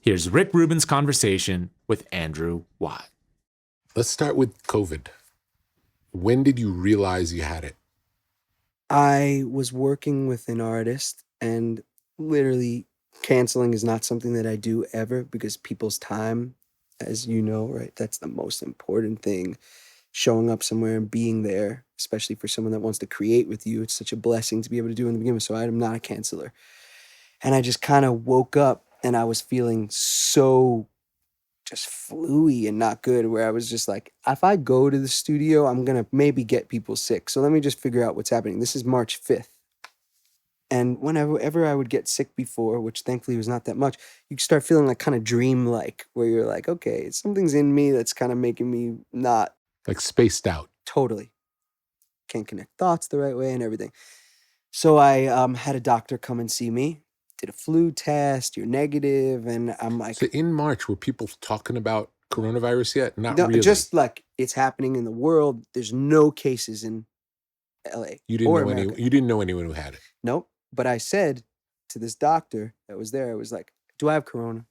Here's Rick Rubin's conversation with Andrew Watt. Let's start with COVID. When did you realize you had it? I was working with an artist, and literally canceling is not something that I do ever, because people's time, as you know, right, that's the most important thing. Showing up somewhere and being there, especially for someone that wants to create with you, it's such a blessing to be able to do in the beginning. So I'm not a canceller. And I just kind of woke up and I was feeling so just fluey and not good, where I was just like, if I go to the studio, I'm going to maybe get people sick. So let me just figure out what's happening. This is March 5th. And whenever I would get sick before, which thankfully was not that much, you start feeling like kind of dream-like, where you're like, okay, something's in me that's kind of making me not. Like spaced out. Totally. Can't connect thoughts the right way and everything. So I had a doctor come and see me, did a flu test, you're negative, and I'm like... So in March, were people talking about coronavirus yet? Not no, really. Just like it's happening in the world. There's no cases in LA. You didn't know anyone who had it? Nope. But I said to this doctor that was there, I was like, do I have corona?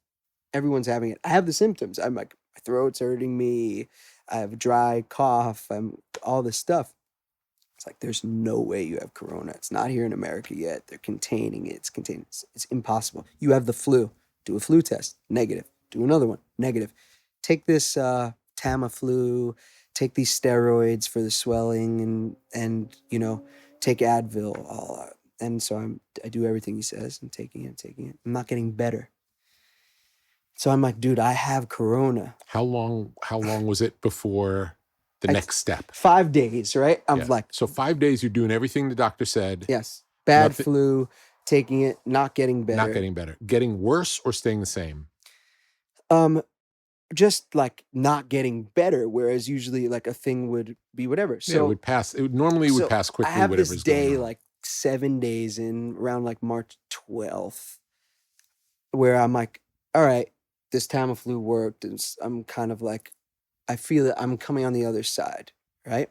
Everyone's having it. I have the symptoms. I'm like, my throat's hurting me. I have a dry cough. I'm all this stuff. It's like, there's no way you have corona. It's not here in America yet. They're containing it. It's impossible. You have the flu. Do a flu test. Negative. Do another one. Negative. Take this Tamiflu. Take these steroids for the swelling, and take Advil. And so I do everything he says. I'm taking it. I'm not getting better. So I'm like, dude, I have corona. How long was it before the next step? 5 days, right? So 5 days you're doing everything the doctor said. Yes. Bad flu, taking it, not getting better. Getting worse or staying the same? Just like not getting better, whereas usually like a thing would be whatever. So it would pass. It normally would pass quickly. I have this day like 7 days in, around like March 12th, where I'm like, all right, this Tamiflu worked, and I'm kind of like, I feel that I'm coming on the other side, right?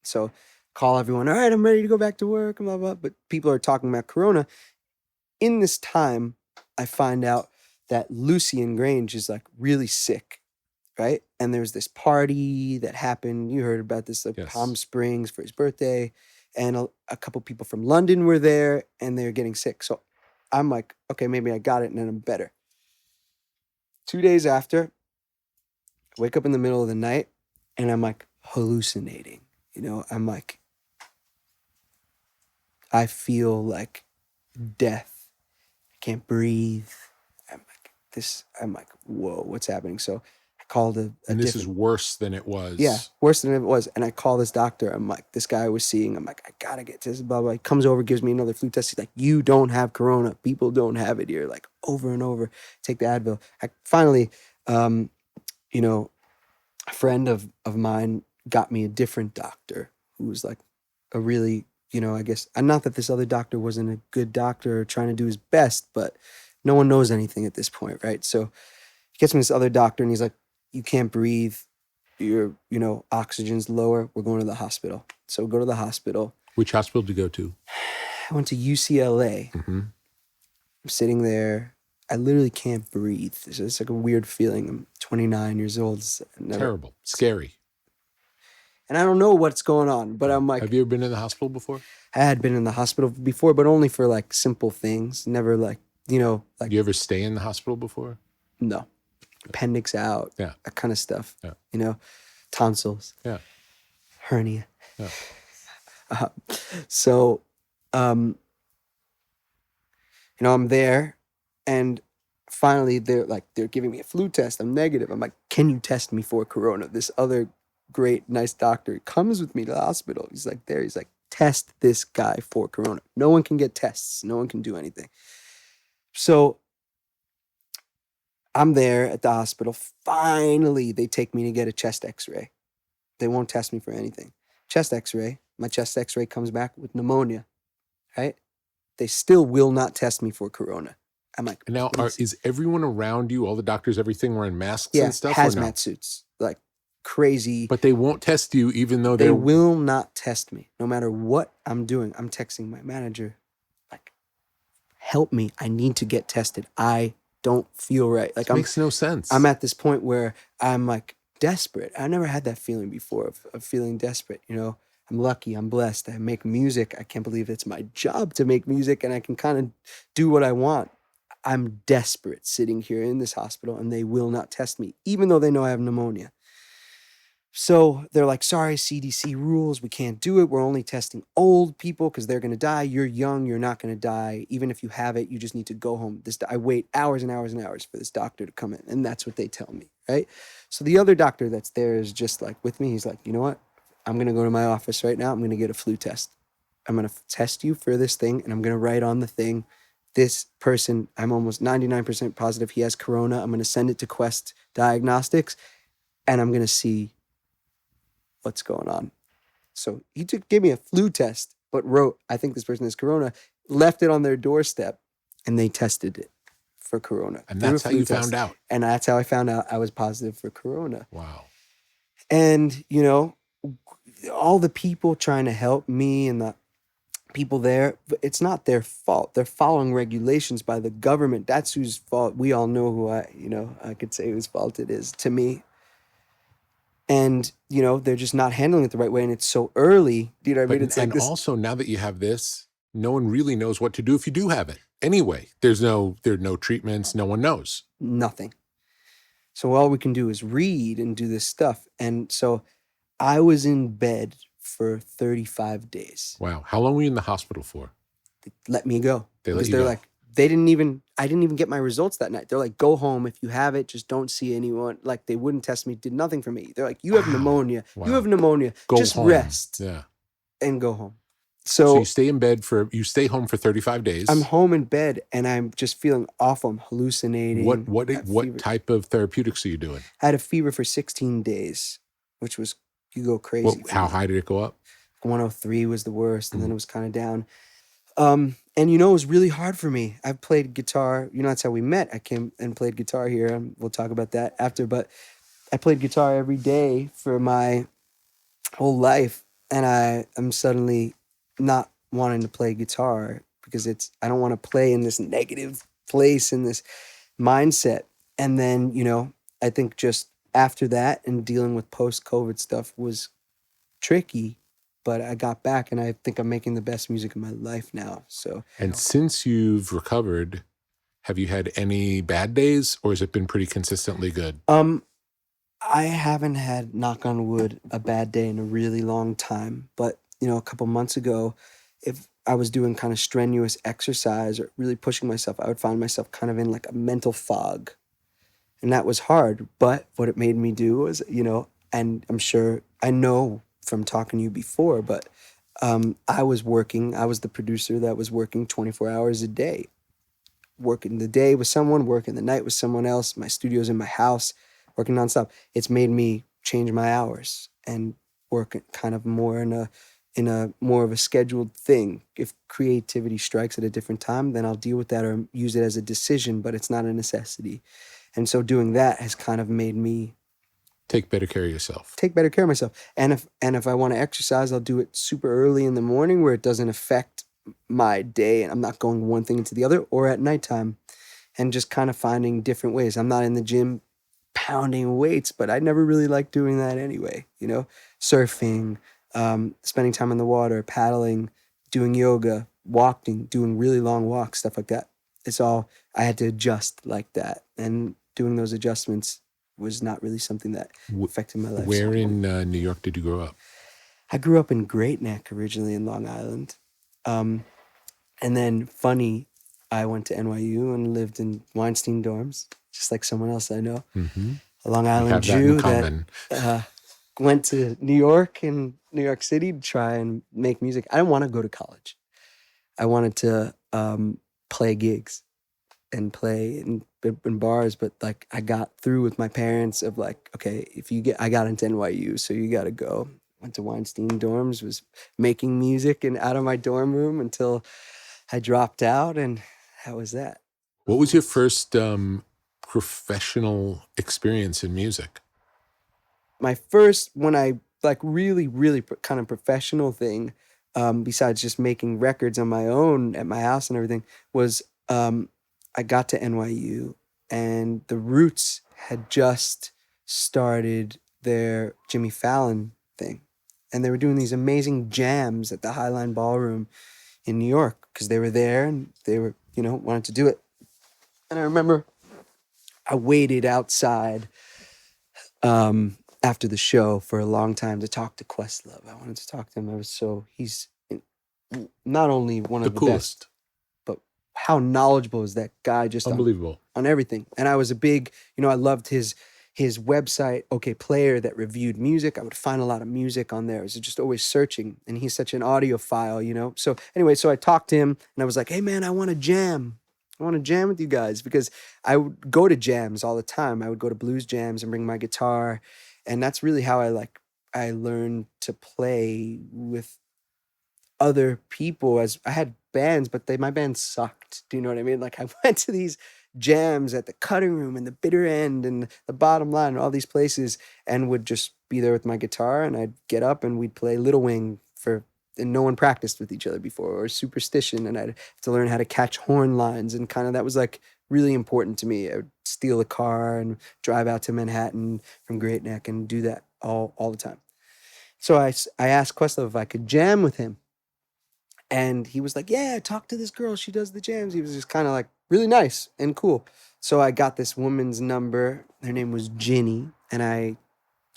So call everyone, all right, I'm ready to go back to work, and blah, blah, but people are talking about corona. In this time, I find out that Lucien Grange is like really sick, right? And there's this party that happened, you heard about this, like Palm Springs for his birthday, and a couple people from London were there, and they're getting sick. So I'm like, okay, maybe I got it, and then I'm better. 2 days after, I wake up in the middle of the night, and I'm like hallucinating. I'm like, I feel like death. I can't breathe. I'm like, whoa, what's happening? So I called and this is worse than it was. Yeah, worse than it was. And I call this doctor. I'm like, this guy I was seeing, I'm like, I gotta get this, blah, blah. He comes over, gives me another flu test. He's like, you don't have corona. People don't have it here. Like, over and over. Take the Advil. I finally, a friend of mine got me a different doctor who was like a really, I guess, not that this other doctor wasn't a good doctor or trying to do his best, but no one knows anything at this point, right? So he gets me this other doctor, and he's like, you can't breathe. Your, oxygen's lower. We're going to the hospital. So we go to the hospital. Which hospital did you go to? I went to UCLA. Mm-hmm. I'm sitting there. I literally can't breathe. It's like a weird feeling. I'm 29 years old. Terrible. Scary. And I don't know what's going on, but I'm like... Have you ever been in the hospital before? I had been in the hospital before, but only for like simple things. Never like, like... You ever stay in the hospital before? No. Appendix out. Yeah. That kind of stuff. Yeah. Tonsils. Yeah. Hernia. Yeah. So, I'm there, and finally they're giving me a flu test. I'm negative. I'm like, can you test me for corona? This other great, nice doctor comes with me to the hospital. He's like, test this guy for corona. No one can get tests. No one can do anything. So I'm there at the hospital. Finally, they take me to get a chest x-ray. They won't test me for anything. Chest x-ray. My chest x-ray comes back with pneumonia, right? They still will not test me for corona. I'm like, now, is everyone around you, all the doctors, everything, wearing masks and stuff? Hazmat suits, like crazy. But they won't test you, even though they will not test me, no matter what I'm doing. I'm texting my manager, like, help me. I need to get tested. I don't feel right. Like It makes no sense. I'm at this point where I'm like desperate. I never had that feeling before of feeling desperate. You know, I'm lucky. I'm blessed. I make music. I can't believe it's my job to make music, and I can kind of do what I want. I'm desperate sitting here in this hospital, and they will not test me, even though they know I have pneumonia. So they're like, sorry, CDC rules. We can't do it. We're only testing old people because they're going to die. You're young. You're not going to die. Even if you have it, you just need to go home. I wait hours and hours and hours for this doctor to come in. And that's what they tell me, right? So the other doctor that's there is just like with me. He's like, you know what? I'm going to go to my office right now. I'm going to get a flu test. I'm going to test you for this thing, and I'm going to write on the thing, this person, I'm almost 99% positive he has corona. I'm going to send it to Quest Diagnostics, and I'm going to see what's going on. So he gave me a flu test, but wrote, I think this person has corona, left it on their doorstep, and they tested it for corona. And that's how you found out. And that's how I found out I was positive for corona. Wow. And, you know, all the people trying to help me and the people there, it's not their fault. They're following regulations by the government. That's whose fault. We all know I could say whose fault it is to me. And, you know, they're just not handling it the right way. And it's so early. You know what I mean? It's like and this. Also, now that you have this, no one really knows what to do if you do have it. Anyway, there are no treatments. No one knows. Nothing. So all we can do is read and do this stuff. And so I was in bed for 35 days. Wow. How long were you in the hospital for? They let me go. They let you they're go. like, I didn't even get my results that night. They're like, go home. If you have it, just don't see anyone. Like, they wouldn't test me, did nothing for me. They're like, you have pneumonia. Wow. You have pneumonia. Go just home. rest and go home. So you stay home for 35 days. I'm home in bed, and I'm just feeling awful. I'm hallucinating. What type of therapeutics are you doing? I had a fever for 16 days, which was, you go crazy. How high did it go up? 103 was the worst, and then it was kind of down. And, you know, it was really hard for me. I've played guitar. You know, that's how we met. I came and played guitar here, and we'll talk about that after. But I played guitar every day for my whole life, and I'm suddenly not wanting to play guitar because I don't want to play in this negative place, in this mindset. And then, you know, I think just after that and dealing with post-COVID stuff was tricky. But I got back, and I think I'm making the best music of my life now. So, and since you've recovered, have you had any bad days, or has it been pretty consistently good? I haven't had, knock on wood, a bad day in a really long time. But, you know, a couple months ago, if I was doing kind of strenuous exercise or really pushing myself, I would find myself kind of in like a mental fog. And that was hard. But what it made me do was, you know, and I'm sure I know from talking to you before, but I was the producer that was working 24 hours a day, working the day with someone, working the night with someone else. My studio's in my house, working nonstop. It's made me change my hours and work kind of more in a more of a scheduled thing. If creativity strikes at a different time, then I'll deal with that or use it as a decision, but it's not a necessity. And so doing that has kind of made me take better care of yourself. Take better care of myself. And if I want to exercise, I'll do it super early in the morning where it doesn't affect my day and I'm not going one thing into the other, or at nighttime, and just kind of finding different ways. I'm not in the gym pounding weights, but I never really liked doing that anyway. You know, surfing, spending time in the water, paddling, doing yoga, walking, doing really long walks, stuff like that. It's all, I had to adjust like that. And doing those adjustments was not really something that affected my life. Where in New York did you grow up? I grew up in Great Neck, originally in Long Island. And then, funny, I went to NYU and lived in Weinstein dorms, just like someone else I know. Mm-hmm. A Long Island Jew that went to New York and New York City to try and make music. I didn't want to go to college. I wanted to play gigs and play in bars, but like I got through with my parents of like, okay, I got into NYU, so you got to go. Went to Weinstein dorms, was making music and out of my dorm room until I dropped out, and that was that. What was your first professional experience in music? My first, when I like really, really kind of professional thing, besides just making records on my own at my house and everything, was I got to NYU and the Roots had just started their Jimmy Fallon thing. And they were doing these amazing jams at the Highline Ballroom in New York because they were there and they were, wanted to do it. And I remember I waited outside after the show for a long time to talk to Questlove. I wanted to talk to him. He's not only one The of the coolest. best, but how knowledgeable is that guy just Unbelievable. on everything. And I was a big, I loved his website, OK Player, that reviewed music. I would find a lot of music on there. I was just always searching. And he's such an audiophile, So anyway, so I talked to him and I was like, hey, man, I want to jam. I want to jam with you guys because I would go to jams all the time. I would go to blues jams and bring my guitar. And that's really how I learned to play with other people. As I had bands, but my band sucked. Do you know what I mean? Like I went to these jams at the Cutting Room and the Bitter End and the Bottom Line and all these places and would just be there with my guitar and I'd get up and we'd play Little Wing and no one practiced with each other before, or Superstition, and I'd have to learn how to catch horn lines, and kind of that was like really important to me. I would steal a car and drive out to Manhattan from Great Neck and do that all the time. So I asked Questlove if I could jam with him. And he was like, yeah, talk to this girl. She does the jams. He was just kind of like really nice and cool. So I got this woman's number. Her name was Ginny. And I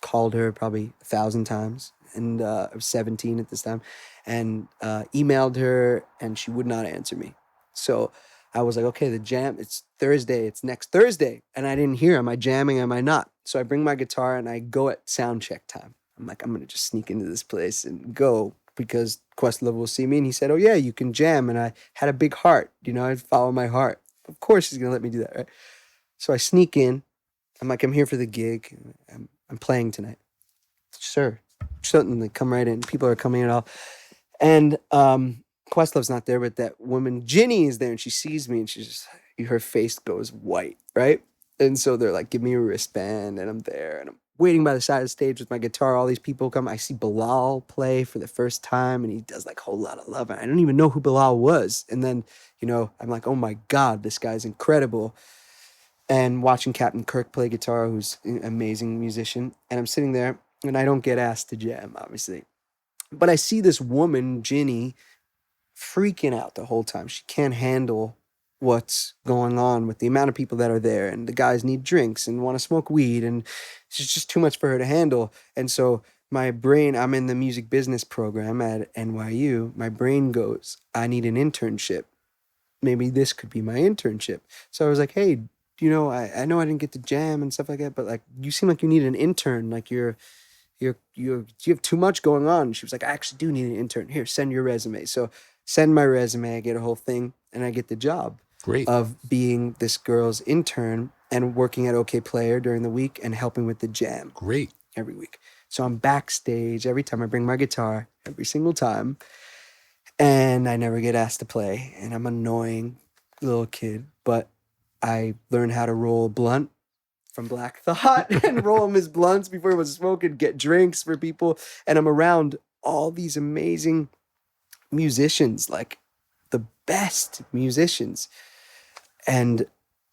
called her probably 1,000 times. And I was 17 at this time. And emailed her and she would not answer me. So I was like, okay, the jam, it's Thursday. It's next Thursday. And I didn't hear, am I jamming? Am I not? So I bring my guitar and I go at sound check time. I'm like, I'm going to just sneak into this place and go because Questlove will see me. And he said, oh, yeah, you can jam. And I had a big heart. I'd follow my heart. Of course he's going to let me do that, right? So I sneak in. I'm like, I'm here for the gig. I'm playing tonight. Sure. Certainly, come right in. People are coming in all. And Questlove's not there, but that woman, Ginny, is there. And she sees me and her face goes white, right? And so they're like, give me a wristband. And I'm there. And I'm waiting by the side of the stage with my guitar. All these people come. I see Bilal play for the first time. And he does like Whole Lot of Love. And I don't even know who Bilal was. And then, I'm like, oh my God, this guy's incredible. And watching Captain Kirk play guitar, who's an amazing musician. And I'm sitting there and I don't get asked to jam, obviously. But I see this woman, Ginny, freaking out the whole time. She can't handle what's going on with the amount of people that are there, and the guys need drinks and want to smoke weed, and it's just too much for her to handle. And so my brain, I'm in the music business program at NYU, my brain goes, I need an internship. Maybe this could be my internship. So I was like, hey, I know I didn't get to jam and stuff like that, but like you seem like you need an intern, like you have too much going on. She was like, I actually do need an intern. Here, send your resume. So send my resume, I get a whole thing, and I get the job. Great. Of being this girl's intern and working at OK Player during the week and helping with the jam. Great. Every week. So I'm backstage every time I bring my guitar, every single time. And I never get asked to play. And I'm an annoying little kid. But I learned how to roll a blunt from Black Thought and roll them as blunts before it was smoking, get drinks for people. And I'm around all these amazing musicians, like the best musicians. And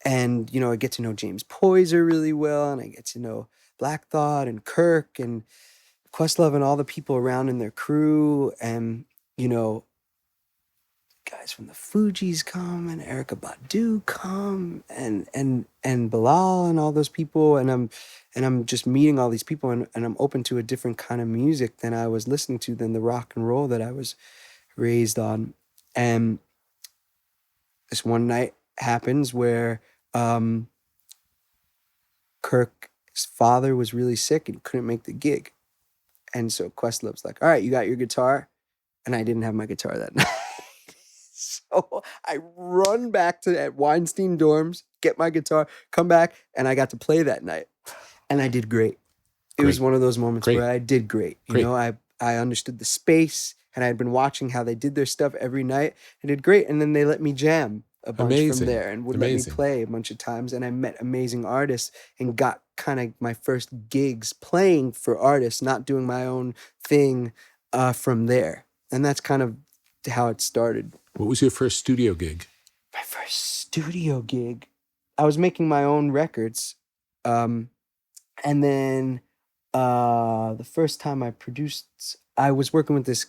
I get to know James Poyser really well, and I get to know Black Thought and Kirk and Questlove and all the people around in their crew, and guys from the Fugees come, and Erykah Badu come, and Bilal and all those people, and I'm just meeting all these people, and I'm open to a different kind of music than I was listening to, than the rock and roll that I was raised on. And this one night happens where Kirk's father was really sick and couldn't make the gig. And so Questlove's like, all right, you got your guitar? And I didn't have my guitar that night. So I run back at Weinstein Dorms, get my guitar, come back, and I got to play that night. And I did great. It was one of those moments where I did great. I understood the space, and I had been watching how they did their stuff every night. I did great. And then they let me jam a bunch from there and would let me play a bunch of times. And I met amazing artists and got kind of my first gigs playing for artists, not doing my own thing from there. And that's kind of how it started. What was your first studio gig? My first studio gig I was making my own records. And then the first time I produced, I was working with this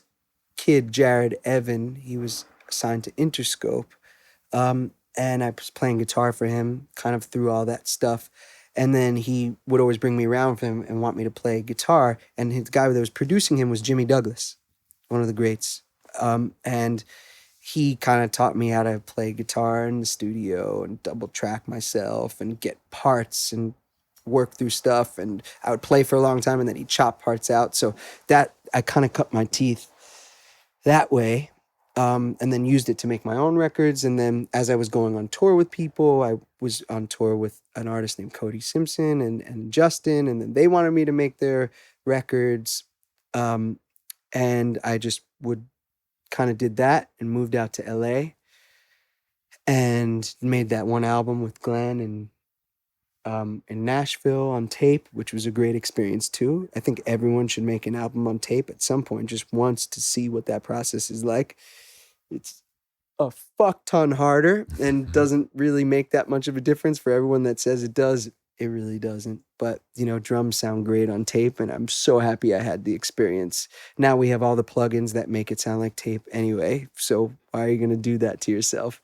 kid, Jared Evan. He was assigned to Interscope. And I was playing guitar for him kind of through all that stuff. And then he would always bring me around with him and want me to play guitar. And the guy that was producing him was Jimmy Douglas, one of the greats. And he kind of taught me how to play guitar in the studio and double track myself and get parts and work through stuff. And I would play for a long time and then he'd chop parts out. So that I kind of cut my teeth that way. And then used it to make my own records. And then as I was going on tour with people, I was on tour with an artist named Cody Simpson and Justin, and then they wanted me to make their records. And I just would kind of did that and moved out to LA and made that one album with Glenn and in Nashville on tape, which was a great experience too. I think everyone should make an album on tape at some point, just once, to see what that process is like. It's a fuck ton harder and doesn't really make that much of a difference for everyone that says it does. It really doesn't. But, you know, drums sound great on tape, and I'm so happy I had the experience. Now we have all the plugins that make it sound like tape anyway. So why are you going to do that to yourself?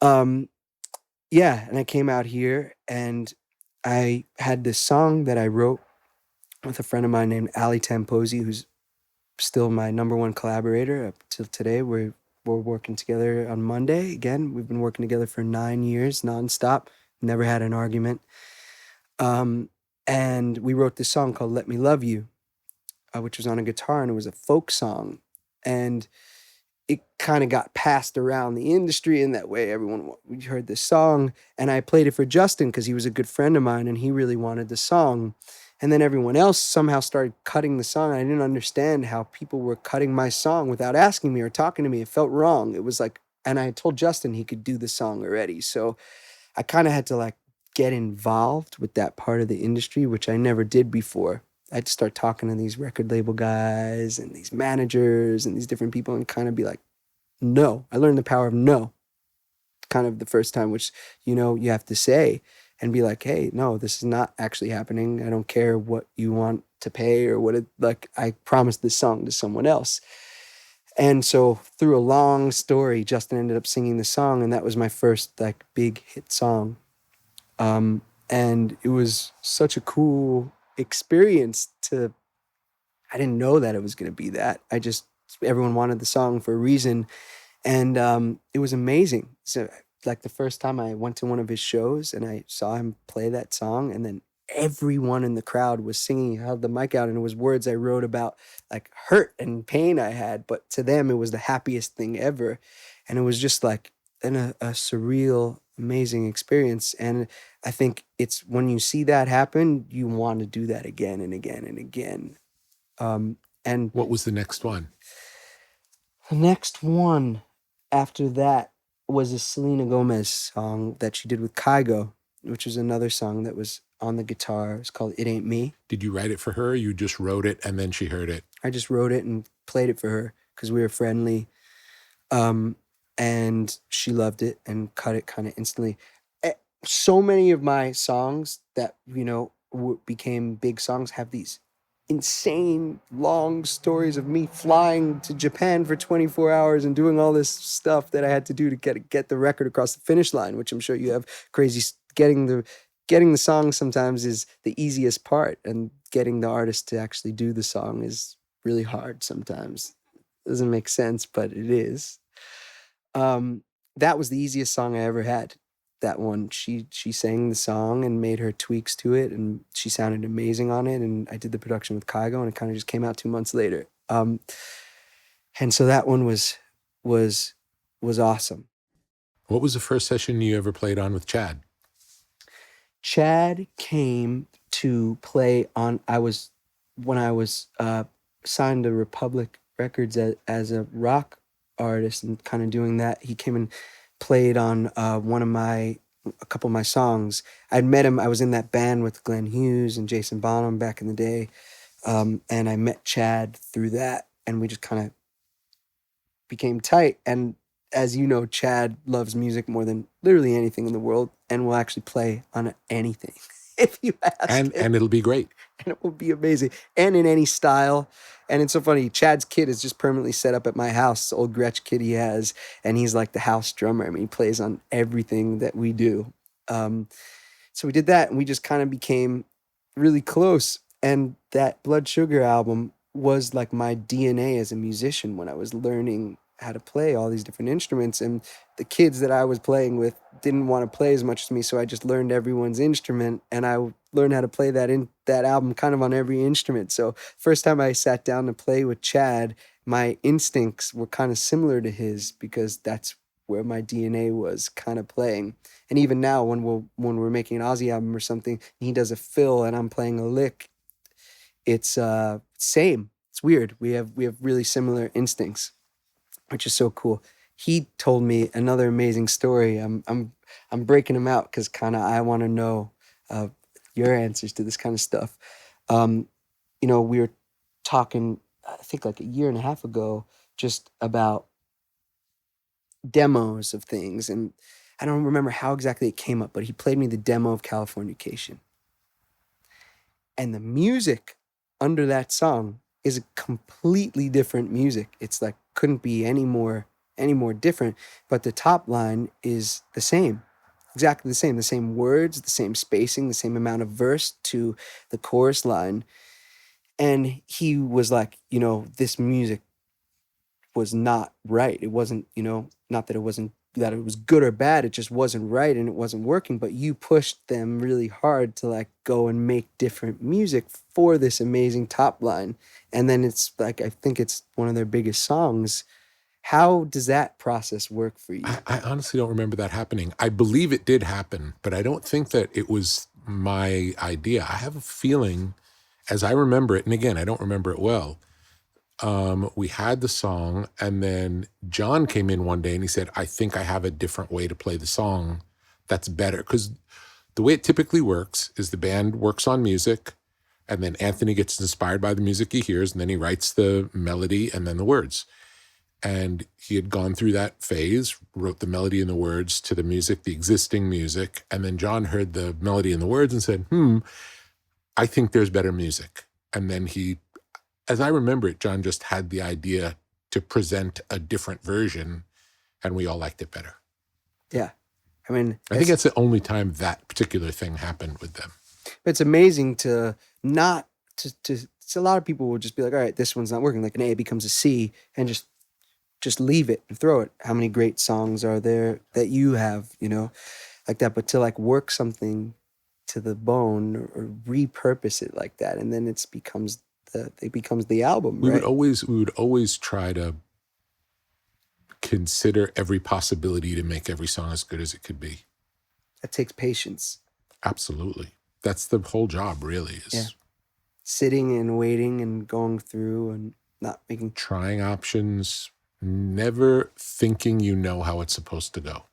Yeah, and I came out here and I had this song that I wrote with a friend of mine named Ali Tamposi, who's still my number one collaborator up till today. We're working together on Monday. Again, we've been working together for 9 years, nonstop. Never had an argument. And we wrote this song called Let Me Love You, which was on a guitar, and it was a folk song. And it kind of got passed around the industry in that way. We heard this song, and I played it for Justin because he was a good friend of mine, and he really wanted the song. And then everyone else somehow started cutting the song. I didn't understand how people were cutting my song without asking me or talking to me. It felt wrong. It was like, and I told Justin he could do the song already. So I kind of had to like get involved with that part of the industry, which I never did before. I had to start talking to these record label guys and these managers and these different people and kind of be like, no. I learned the power of no, kind of the first time, which, you know, you have to say and be like, hey, no, this is not actually happening. I don't care what you want to pay or what it, like, I promised this song to someone else. And so through a long story, Justin ended up singing the song, and that was my first like big hit song. And it was such a cool experience I didn't know that it was going to be that. Everyone wanted the song for a reason. And it was amazing. So like the first time I went to one of his shows and I saw him play that song, and then everyone in the crowd was singing, he held the mic out, and it was words I wrote about like hurt and pain I had, but to them it was the happiest thing ever. And it was just like a surreal, amazing experience. And I think it's when you see that happen, you want to do that again and again and again. And What was the next one? the next one after that was a Selena Gomez song that she did with Kygo, which was another song that was on the guitar. It's called It Ain't Me. Did you write it for her? Or you just wrote it and then she heard it? I just wrote it and played it for her because we were friendly. And she loved it and cut it kind of instantly. So many of my songs that, you know, became big songs have these insane long stories of me flying to Japan for 24 hours and doing all this stuff that I had to do to get the record across the finish line, which I'm sure you have crazy. Getting the song sometimes is the easiest part, and getting the artist to actually do the song is really hard sometimes. It doesn't make sense, but it is. That was the easiest song I ever had. That one, she sang the song and made her tweaks to it, and she sounded amazing on it. And I did the production with Kygo, and it kind of just came out 2 months later. And so that one was awesome. What was the first session you ever played on with Chad? Chad came to play on. When I was signed to Republic Records as a rock artist and kind of doing that. He came and played on a couple of my songs. I'd met him. I was in that band with Glenn Hughes and Jason Bonham back in the day. And I met Chad through that, and we just kind of became tight. And as you know, Chad loves music more than literally anything in the world. and will actually play on anything if you ask him. And it'll be great. And it will be amazing. And in any style. And it's so funny. Chad's kid is just permanently set up at my house. This old Gretsch kid he has. And he's like the house drummer. I mean, he plays on everything that we do. So we did that and we just kind of became really close. And that Blood Sugar album was like my DNA as a musician when I was learning how to play all these different instruments. And the kids that I was playing with didn't want to play as much as me. So I just learned everyone's instrument and I learned how to play that album kind of on every instrument. So first time I sat down to play with Chad, my instincts were kind of similar to his because that's where my DNA was kind of playing. And even now when we're making an Ozzy album or something, and he does a fill and I'm playing a lick, it's same. It's weird. We have really similar instincts, which is so cool. He told me another amazing story. I'm breaking him out because kind of I want to know your answers to this kind of stuff. We were talking, I think like a year and a half ago, just about demos of things, and I don't remember how exactly it came up, but he played me the demo of Californication, and the music under that song is a completely different music. It's like couldn't be any more different, but the top line is the same, exactly the same words, the same spacing, the same amount of verse to the chorus line. And he was like, this music was not right. It wasn't, not that it wasn't, that it was good or bad. It just wasn't right and it wasn't working, but you pushed them really hard to like go and make different music for this amazing top line. And then it's like, I think it's one of their biggest songs. How does that process work for you? I honestly don't remember that happening. I believe it did happen, but I don't think that it was my idea. I have a feeling, as I remember it, and again, I don't remember it well, we had the song, and then John came in one day and he said, I think I have a different way to play the song that's better. Because the way it typically works is the band works on music, and then Anthony gets inspired by the music he hears, and then he writes the melody and then the words. And he had gone through that phase, wrote the melody and the words to the music, the existing music. And then John heard the melody and the words and said, I think there's better music. And then he, as I remember it, John just had the idea to present a different version, and we all liked it better. Yeah. I mean, I think that's the only time that particular thing happened with them. It's amazing to not, so a lot of people will just be like, all right, this one's not working. Like an A becomes a C and just leave it and throw it. How many great songs are there that you have, like that, but to like work something to the bone or repurpose it like that. And then it becomes the album, We right? would always try to consider every possibility to make every song as good as it could be. That takes patience. Absolutely. That's the whole job, really, is Yeah. Sitting and waiting and going through and not making. trying options, never thinking you know how it's supposed to go.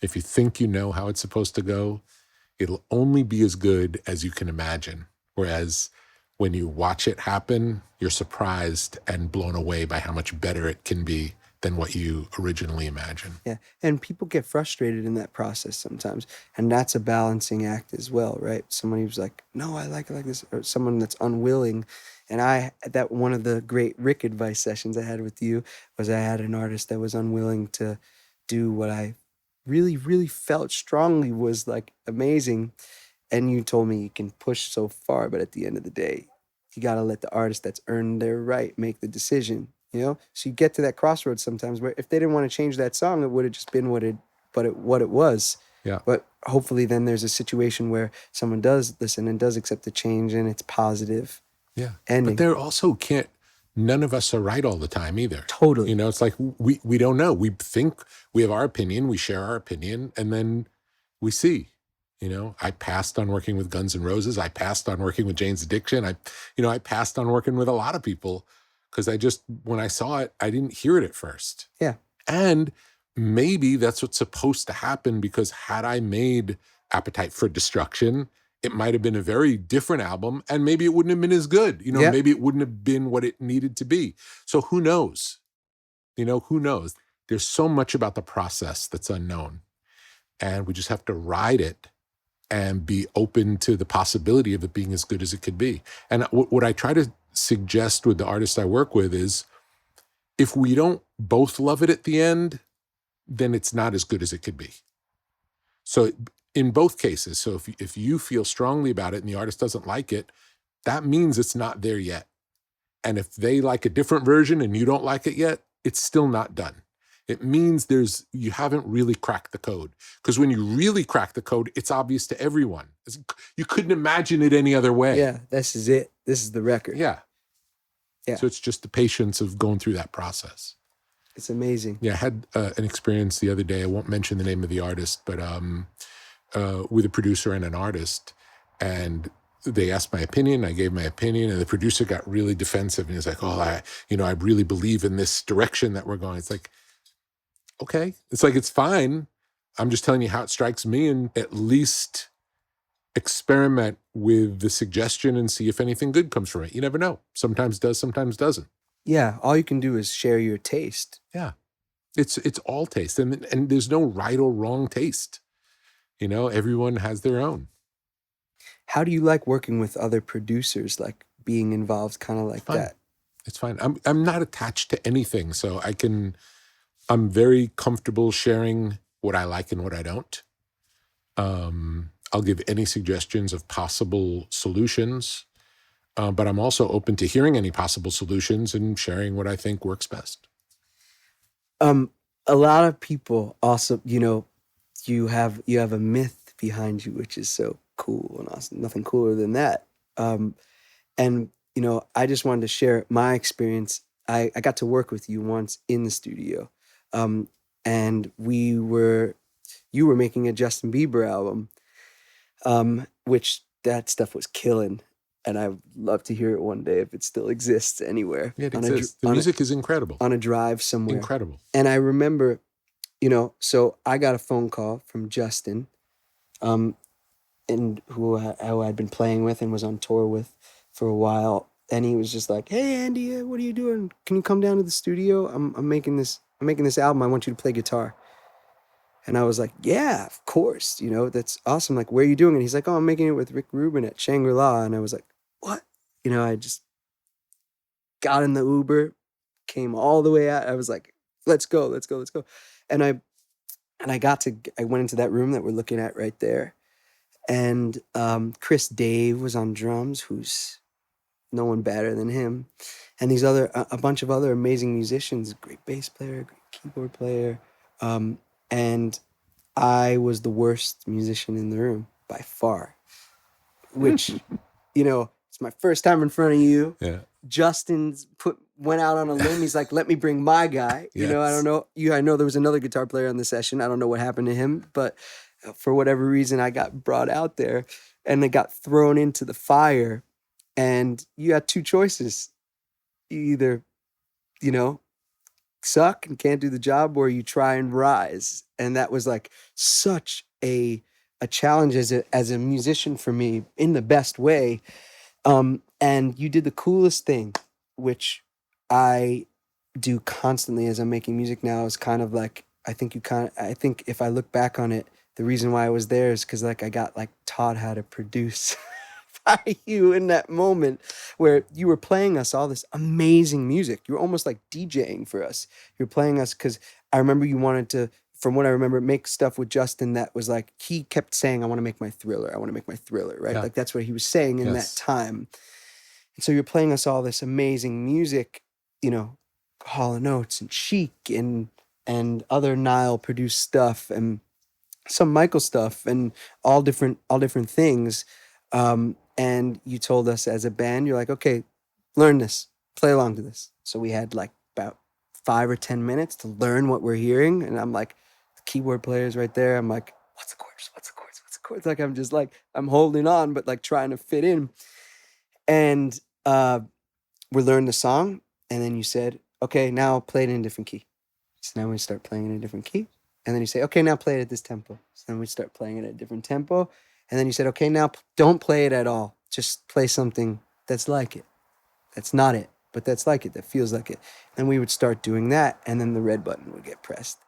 If you think you know how it's supposed to go, it'll only be as good as you can imagine. Whereas when you watch it happen, you're surprised and blown away by how much better it can be than what you originally imagined. Yeah. And people get frustrated in that process sometimes. And that's a balancing act as well, right? Someone who's like, no, I like it like this, or someone that's unwilling. And that one of the great Rick advice sessions I had with you was I had an artist that was unwilling to do what I really, really felt strongly was like amazing. And you told me you can push so far, but at the end of the day, you got to let the artist that's earned their right make the decision, So you get to that crossroads sometimes where if they didn't want to change that song, it would have just been what it was. Yeah. But hopefully then there's a situation where someone does listen and does accept the change and it's positive. Yeah. Ending. But there also none of us are right all the time either. Totally. It's like we don't know. We think we have our opinion, we share our opinion, and then we see. I passed on working with Guns N' Roses. I passed on working with Jane's Addiction. I passed on working with a lot of people because when I saw it, I didn't hear it at first. Yeah. And maybe that's what's supposed to happen, because had I made Appetite for Destruction, it might have been a very different album, and maybe it wouldn't have been as good. Yeah. Maybe it wouldn't have been what it needed to be. So who knows? Who knows? There's so much about the process that's unknown. and we just have to ride it and be open to the possibility of it being as good as it could be. And what I try to suggest with the artists I work with is, if we don't both love it at the end, then it's not as good as it could be. So in both cases, so if you feel strongly about it and the artist doesn't like it, that means it's not there yet. And if they like a different version and you don't like it yet, it's still not done. It means you haven't really cracked the code. Because when you really crack the code, it's obvious to everyone. You couldn't imagine it any other way. Yeah, this is it. This is the record. Yeah. Yeah. So it's just the patience of going through that process. It's amazing. Yeah, I had an experience the other day. I won't mention the name of the artist, but with a producer and an artist. And they asked my opinion. I gave my opinion, and the producer got really defensive. And he's like, "Oh, I really believe in this direction that we're going." It's like, okay. It's like, it's fine. I'm just telling you how it strikes me, and at least experiment with the suggestion and see if anything good comes from it. You never know. Sometimes does, sometimes doesn't. Yeah, all you can do is share your taste. Yeah. It's all taste. And there's no right or wrong taste. Everyone has their own. How do you like working with other producers, like being involved kind of like that? It's fine. I'm not attached to anything, so I'm very comfortable sharing what I like and what I don't. I'll give any suggestions of possible solutions, but I'm also open to hearing any possible solutions and sharing what I think works best. A lot of people also, you have a myth behind you, which is so cool and awesome. Nothing cooler than that. And I just wanted to share my experience. I got to work with you once in the studio, and you were making a Justin Bieber album, which that stuff was killing. And I'd love to hear it one day if it still exists anywhere. Yeah, it exists. The music is incredible. On a drive somewhere. Incredible. And I remember, so I got a phone call from Justin, and who I'd been playing with and was on tour with for a while. And he was just like, "Hey, Andy, what are you doing? Can you come down to the studio? I'm making this album. I want you to play guitar." And I was like, "Yeah, of course. That's awesome. Like, where are you doing it?" He's like, "Oh, I'm making it with Rick Rubin at Shangri-La." And I was like, "What?" I just got in the Uber, came all the way out. I was like, let's go. And I went into that room that we're looking at right there. And Chris Dave was on drums, who's no one better than him. And a bunch of other amazing musicians, great bass player, great keyboard player. And I was the worst musician in the room by far, which, it's my first time in front of you. Yeah. Justin's went out on a limb. He's like, "Let me bring my guy." Yes. I don't know. I know there was another guitar player on the session. I don't know what happened to him, but for whatever reason, I got brought out there and I got thrown into the fire. And you had two choices. You either, suck and can't do the job, or you try and rise. And that was like such a challenge as a musician for me in the best way. And you did the coolest thing, which I do constantly as I'm making music now, is kind of like, I think if I look back on it, the reason why I was there is because I got taught how to produce by you in that moment where you were playing us all this amazing music. You were almost like DJing for us. You were playing us because I remember you wanted to, from what I remember, make stuff with Justin that was like, he kept saying, "I want to make my Thriller. I want to make my Thriller," right? Yeah. Like that's what he was saying in that time. And so you're playing us all this amazing music, Hall & Oates and Chic and other Nile produced stuff and some Michael stuff and all different things. And you told us as a band, you're like, "Okay, learn this, play along to this." So we had like about 5 or 10 minutes to learn what we're hearing. And I'm like, the keyboard player's right there. I'm like, "What's the chorus? What's the chorus? What's the chorus?" Like, I'm just like, I'm holding on, but like trying to fit in. And we learned the song. And then you said, "Okay, now play it in a different key." So now we start playing in a different key. And then you say, "Okay, now play it at this tempo." So then we start playing it at a different tempo. And then you said, "Okay, now don't play it at all. Just play something that's like it. That's not it, but that's like it, that feels like it." And we would start doing that. And then the red button would get pressed.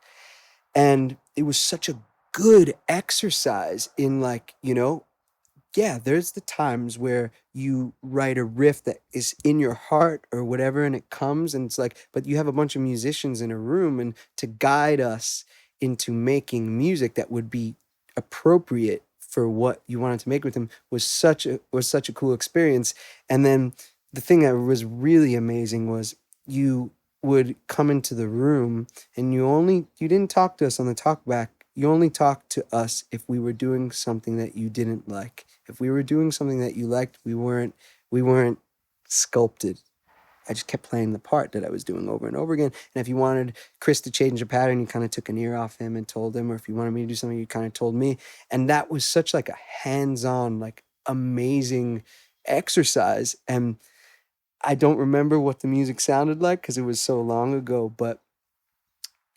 And it was such a good exercise in like, yeah, there's the times where you write a riff that is in your heart or whatever, and it comes and it's like, but you have a bunch of musicians in a room, and to guide us into making music that would be appropriate for what you wanted to make with them was such a cool experience. And then the thing that was really amazing was you would come into the room and you didn't talk to us on the talk back. You only talked to us if we were doing something that you didn't like. If we were doing something that you liked, we weren't sculpted. I just kept playing the part that I was doing over and over again. And if you wanted Chris to change a pattern, you kind of took an ear off him and told him. Or if you wanted me to do something, you kind of told me. And that was such like a hands-on, like amazing exercise. And I don't remember what the music sounded like because it was so long ago, but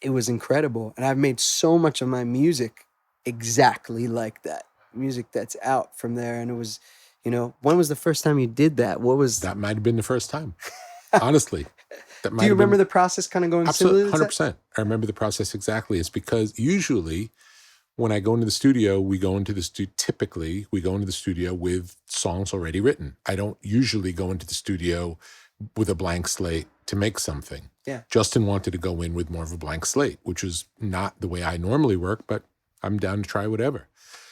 it was incredible. And I've made so much of my music exactly like that. Music that's out from there. And it was, when was the first time you did that? What was That might have been the first time. Honestly. Do you remember the process kind of going absolutely similarly to that? 100%. I remember the process exactly. It's because usually when I go into the studio, typically we go into the studio with songs already written. I don't usually go into the studio with a blank slate to make something. Yeah. Justin wanted to go in with more of a blank slate, which is not the way I normally work, but I'm down to try whatever.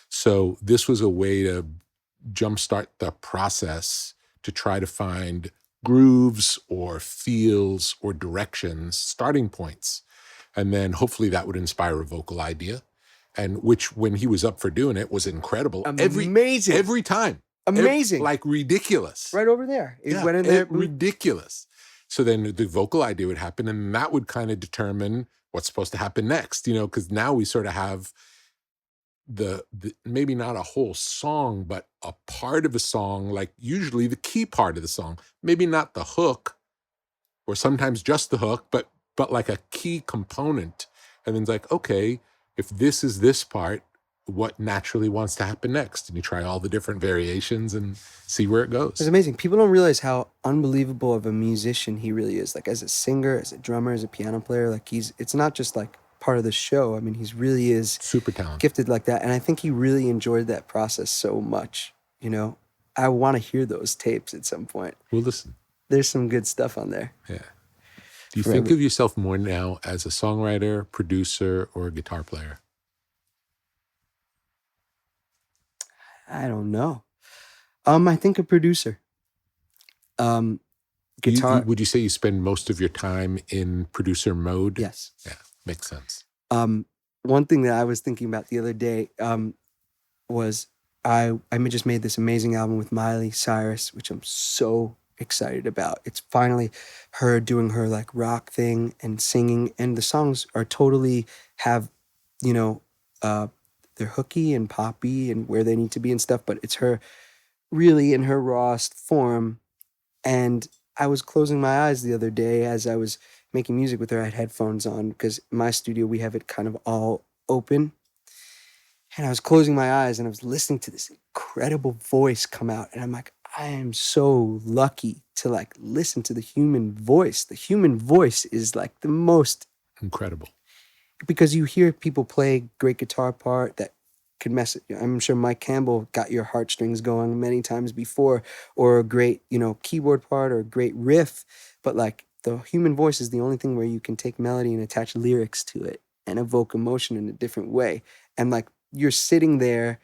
So this was a way to jumpstart the process to try to find grooves or feels or directions, starting points. And then hopefully that would inspire a vocal idea. And which, when he was up for doing it, was incredible. Amazing. Every time. Amazing. Like ridiculous. Right over there. It went in there. Ridiculous. So then the vocal idea would happen, and that would kind of determine what's supposed to happen next, because now we sort of have the maybe not a whole song, but a part of a song, like usually the key part of the song, maybe not the hook, or sometimes just the hook, but like a key component. And then it's like, okay, if this is this part, what naturally wants to happen next? And you try all the different variations and see where it goes. It's amazing. People don't realize how unbelievable of a musician he really is. Like as a singer, as a drummer, as a piano player, like it's not just like part of the show. I mean, he really is super talented, gifted like that. And I think he really enjoyed that process so much. I want to hear those tapes at some point. We'll listen. There's some good stuff on there. Yeah. Do you think of yourself more now as a songwriter, producer, or a guitar player? I don't know. I think a producer. Guitar. Would you say you spend most of your time in producer mode? Yes. Yeah, makes sense. One thing that I was thinking about the other day was I just made this amazing album with Miley Cyrus, which I'm so excited about. It's finally her doing her like rock thing and singing, and the songs are totally have, they're hooky and poppy and where they need to be and stuff, but it's her really in her rawest form. And I was closing my eyes the other day as I was making music with her. I had headphones on because in my studio we have it kind of all open. And I was closing my eyes and I was listening to this incredible voice come out. And I'm like, I am so lucky to like listen to the human voice. The human voice is like the most incredible. Because you hear people play great guitar part that could mess it. I'm sure Mike Campbell got your heartstrings going many times before, or a great, keyboard part or a great riff. But like the human voice is the only thing where you can take melody and attach lyrics to it and evoke emotion in a different way. And like you're sitting there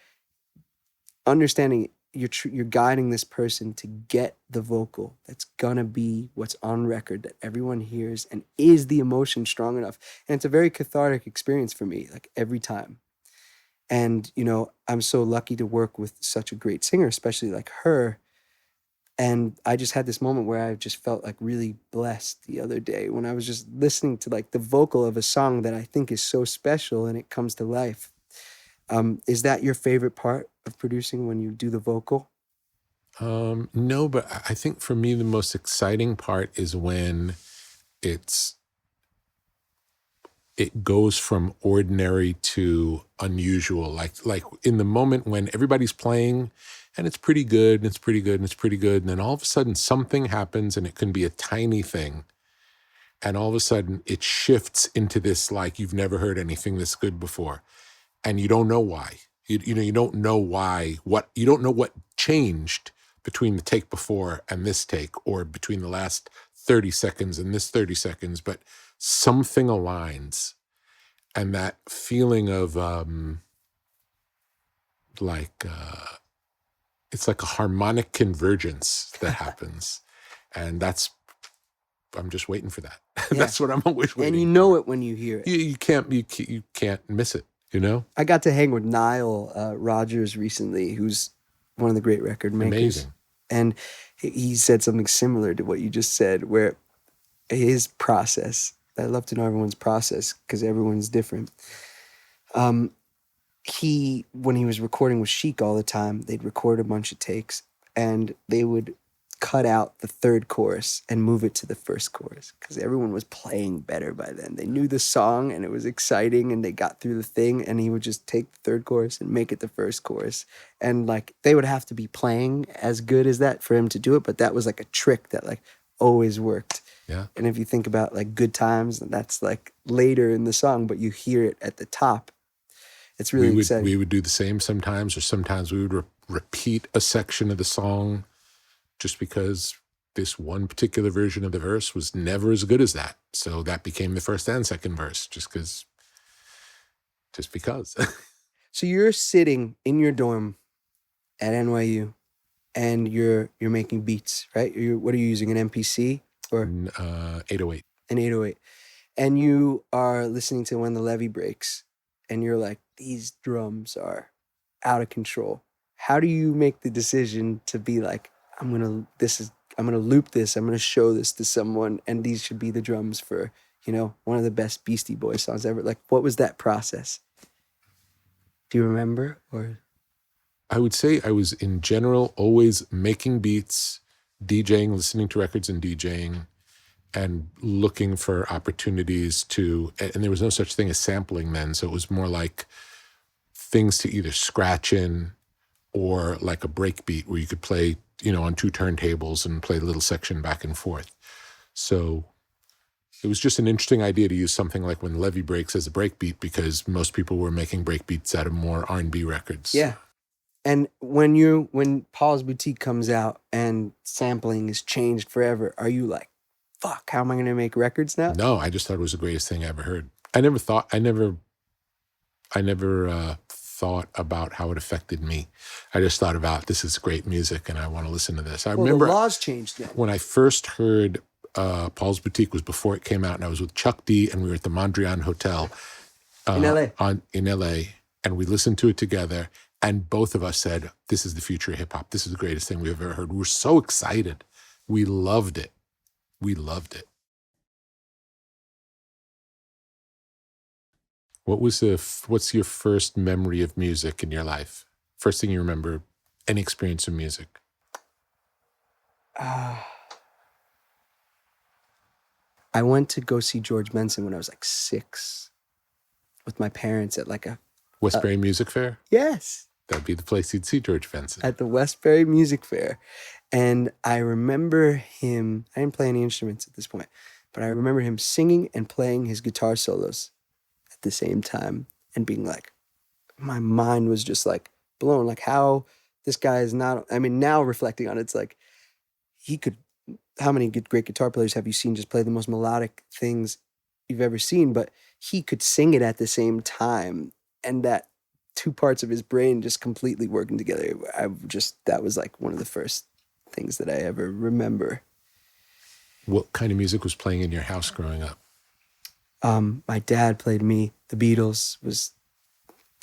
understanding you're guiding this person to get the vocal that's gonna be what's on record that everyone hears, and is the emotion strong enough? And it's a very cathartic experience for me, like every time. And, I'm so lucky to work with such a great singer, especially like her. And I just had this moment where I just felt like really blessed the other day when I was just listening to like the vocal of a song that I think is so special and it comes to life. Is that your favorite part of producing, when you do the vocal? No, but I think for me the most exciting part is when it goes from ordinary to unusual. Like in the moment when everybody's playing and it's pretty good, and it's pretty good, and it's pretty good, and then all of a sudden something happens, and it can be a tiny thing, and all of a sudden it shifts into this like you've never heard anything this good before. and you don't know why. You don't know why, you don't know what changed between the take before and this take, or between the last 30 seconds and this 30 seconds, but something aligns. And that feeling of it's like a harmonic convergence that happens. And I'm just waiting for that. Yeah. That's what I'm always waiting And you know it when you hear it. You can't miss it, you know? I got to hang with Nile Rodgers recently, who's one of the great record makers. Amazing. And he said something similar to what you just said, where his process, I love to know everyone's process because everyone's different. When he was recording with Chic all the time, they'd record a bunch of takes and they would cut out the third chorus and move it to the first chorus because everyone was playing better by then. They knew the song and it was exciting and they got through the thing, and he would just take the third chorus and make it the first chorus. And like they would have to be playing as good as that for him to do it, but that was like a trick that like always worked. Yeah. And if you think about like Good Times, that's like later in the song, but you hear it at the top. It's really exciting. We would do the same sometimes, or sometimes we would repeat a section of the song just because this one particular version of the verse was never as good as that. So that became the first and second verse just because. So you're sitting in your dorm at NYU and you're making beats, right? What are you using, an MPC or 808? An 808. And you are listening to When the Levee Breaks and you're like, these drums are out of control. How do you make the decision to be like, I'm gonna loop this, I'm gonna show this to someone, and these should be the drums for, one of the best Beastie Boys songs ever? Like, what was that process? Do you remember? Or I would say I was in general always making beats, DJing, listening to records and DJing, and looking for opportunities and there was no such thing as sampling then, so it was more like things to either scratch in or like a break beat where you could play, on two turntables and play a little section back and forth. So it was just an interesting idea to use something like When the Levee Breaks as a break beat because most people were making break beats out of more R&B records. Yeah. And when Paul's Boutique comes out and sampling is changed forever, are you like, fuck, how am I going to make records now? No, I just thought it was the greatest thing I ever heard. I never thought about how it affected me. I just thought about, this is great music and I want to listen to this. I remember the laws changed then. When I first heard Paul's Boutique was before it came out, and I was with Chuck D and we were at the Mondrian Hotel in LA. In LA, and we listened to it together, and both of us said, this is the future of hip hop. This is the greatest thing we've ever heard. We were so excited. We loved it. What's your first memory of music in your life? First thing you remember, any experience of music? I went to go see George Benson when I was like 6 with my parents at like a Westbury Music Fair? Yes. That'd be the place you'd see George Benson. At the Westbury Music Fair. And I remember him, I didn't play any instruments at this point, but I remember him singing and playing his guitar solos at the same time and being like, my mind was just like blown, like how this guy is not, I mean, now reflecting on it, it's like how many great guitar players have you seen just play the most melodic things you've ever seen, but he could sing it at the same time, and that two parts of his brain just completely working together. That was like one of the first things that I ever remember. What kind of music was playing in your house growing up? My dad played me. The Beatles was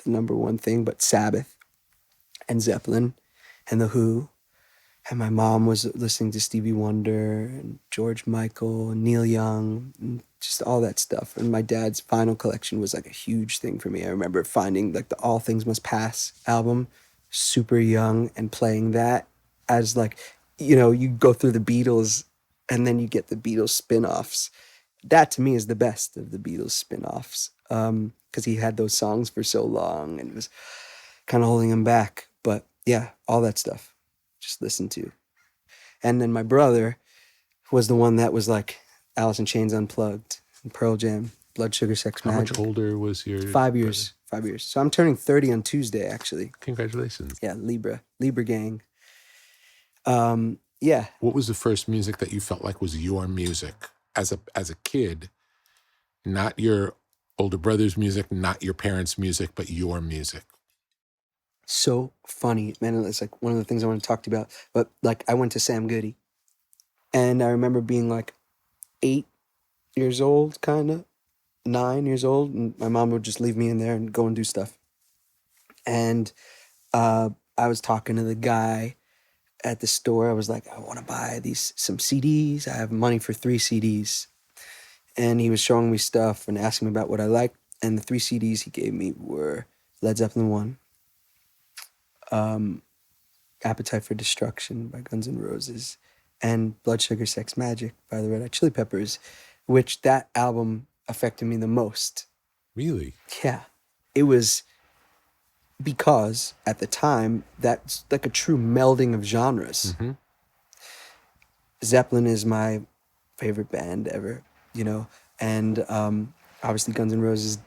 the number one thing, but Sabbath and Zeppelin and The Who. And my mom was listening to Stevie Wonder and George Michael and Neil Young and just all that stuff. And my dad's vinyl collection was like a huge thing for me. I remember finding like the All Things Must Pass album, super young, and playing that as like, you go through the Beatles and then you get the Beatles spin-offs. That to me is the best of the Beatles spin-offs because he had those songs for so long and it was kind of holding him back. But yeah, all that stuff. Just listen to. And then my brother was the one that was like Alice in Chains Unplugged and Pearl Jam. Blood Sugar Sex How Magic. much older was your 5 years. 5 years. So I'm turning 30 on Tuesday, actually. Congratulations. Yeah, Libra gang. Yeah. What was the first music that you felt like was your music as a kid? Not your older brother's music, not your parents' music, but your music. So funny, man. It's like one of the things I want to talk to you about. But like, I went to Sam Goody, and I remember being like 8 years old, kind of 9 years old, and my mom would just leave me in there and go and do stuff. And I was talking to the guy at the store. I was like, I want to buy some CDs. I have money for 3 CDs. And he was showing me stuff and asking me about what I liked. And the 3 CDs he gave me were Led Zeppelin 1, Appetite for Destruction by Guns N' Roses, and Blood Sugar Sex Magic by the Red Hot Chili Peppers, which that album affected me the most. Really? Yeah. It was because at the time, that's like a true melding of genres. Mm-hmm. Zeppelin is my favorite band ever, and obviously Guns N' Roses,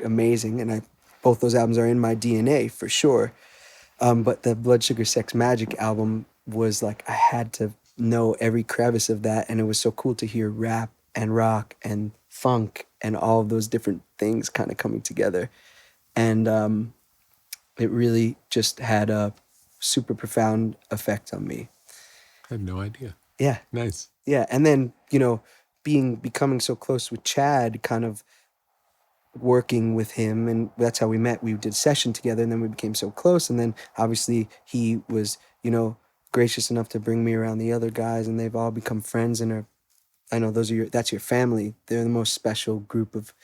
amazing, and both those albums are in my DNA for sure. But the Blood Sugar Sex Magic album was like, I had to know every crevice of that, and it was so cool to hear rap and rock and funk and all of those different things kind of coming together. And it really just had a super profound effect on me. I had no idea. Yeah. Nice. Yeah. And then, becoming so close with Chad, kind of working with him, and that's how we met. We did a session together, and then we became so close. And then obviously he was, gracious enough to bring me around the other guys, and they've all become friends and I know that's your family. They're the most special group of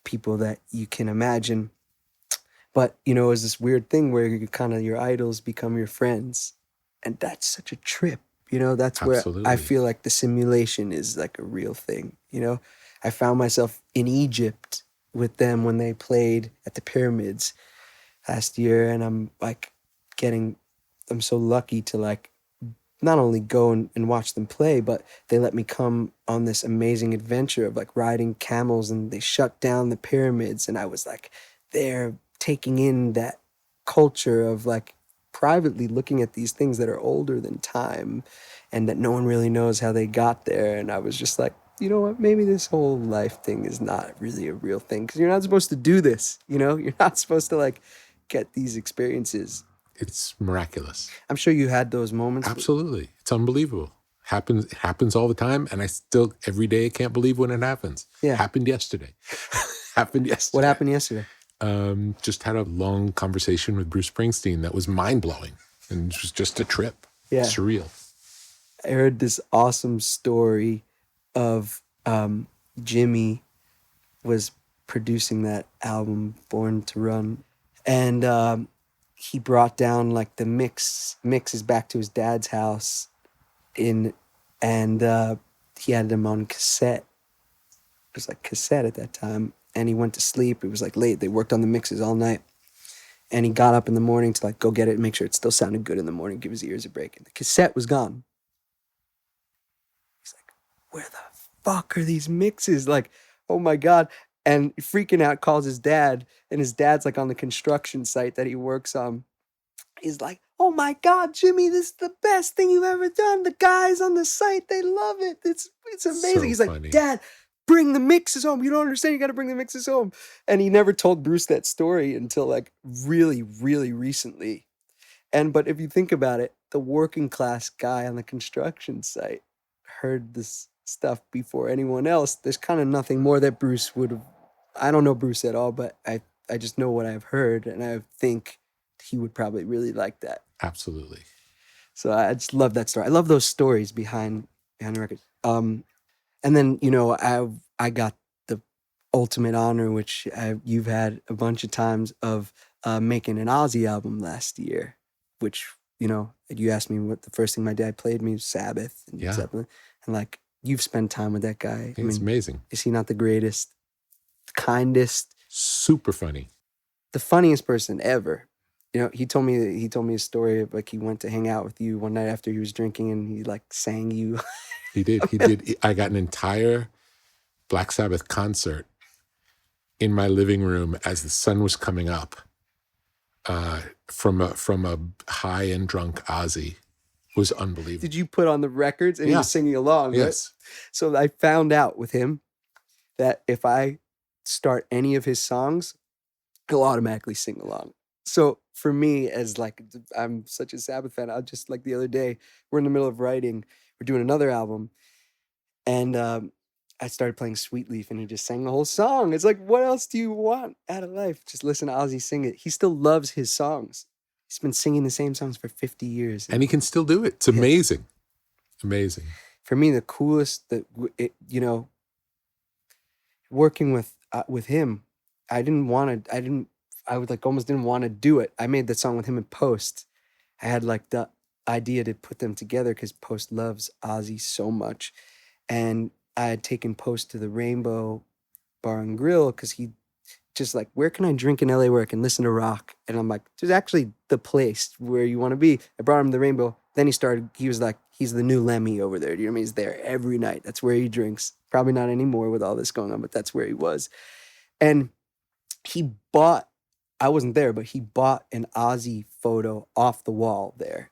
people that you can imagine. But, it's this weird thing where your idols become your friends. And that's such a trip. That's where Absolutely. I feel like the simulation is like a real thing. I found myself in Egypt with them when they played at the pyramids last year. And I'm like I'm so lucky to like not only go and watch them play, but they let me come on this amazing adventure of like riding camels, and they shut down the pyramids. And I was like there taking in that culture of like privately looking at these things that are older than time and that no one really knows how they got there. And I was just like, you know what, maybe this whole life thing is not really a real thing, because you're not supposed to do this, you're not supposed to like get these experiences. It's miraculous. I'm sure you had those moments. Absolutely. It's unbelievable. It happens all the time, and I still every day can't believe when it happens. Yeah. Happened yesterday. What happened yesterday? Just had a long conversation with Bruce Springsteen that was mind-blowing, and it was just a trip. Yeah. Surreal. I heard this awesome story of Jimmy was producing that album, Born to Run, and he brought down like the mixes back to his dad's house and he had them on cassette. It was like cassette at that time. And he went to sleep. It was like late. They worked on the mixes all night. And he got up in the morning to like go get it and make sure it still sounded good in the morning, give his ears a break. And the cassette was gone. He's like, where the fuck are these mixes? Like, oh my God. And freaking out, calls his dad. And his dad's like on the construction site that he works on. He's like, oh my God, Jimmy, this is the best thing you've ever done. The guys on the site, they love it. It's amazing. So He's funny. like, Dad, bring the mixes home. You don't understand. You got to bring the mixes home. And he never told Bruce that story until like really, really recently. But if you think about it, the working class guy on the construction site heard this stuff before anyone else. There's kind of nothing more that Bruce would have. I don't know Bruce at all, but I just know what I've heard, and I think he would probably really like that. Absolutely. So I just love that story. I love those stories behind the record. And then, I got the ultimate honor, which you've had a bunch of times, of making an Ozzy album last year, which, you asked me what the first thing my dad played me was Sabbath and Zeppelin. And like, you've spent time with that guy. It's amazing. Is he not the greatest, the kindest? Super funny. The funniest person ever. He told me a story of like he went to hang out with you one night after he was drinking, and he like sang you. He did. I got an entire Black Sabbath concert in my living room as the sun was coming up from a high and drunk Ozzy was unbelievable. Did you put on the records and he Yeah. was singing along? Right? Yes. So I found out with him that if I start any of his songs, he'll automatically sing along. So for me, as like, I'm such a Sabbath fan, I'll just like the other day, we're in the middle of writing, we're doing another album, and I started playing Sweet Leaf and he just sang the whole song. It's like, what else do you want out of life? Just listen to Ozzy sing it. He still loves his songs. He's been singing the same songs for 50 years. And he can still do it. It's amazing. Amazing. For me, the coolest working with him, I would like almost didn't want to do it. I made that song with him in Post. I had like the idea to put them together because Post loves Ozzy so much. And I had taken Post to the Rainbow Bar and Grill because he just like, where can I drink in LA where I can listen to rock? And I'm like, there's actually the place where you want to be. I brought him to the Rainbow. Then he was like, he's the new Lemmy over there. Do you know what I mean? He's there every night. That's where he drinks. Probably not anymore with all this going on, but that's where he was. And I wasn't there, but he bought an Ozzy photo off the wall there.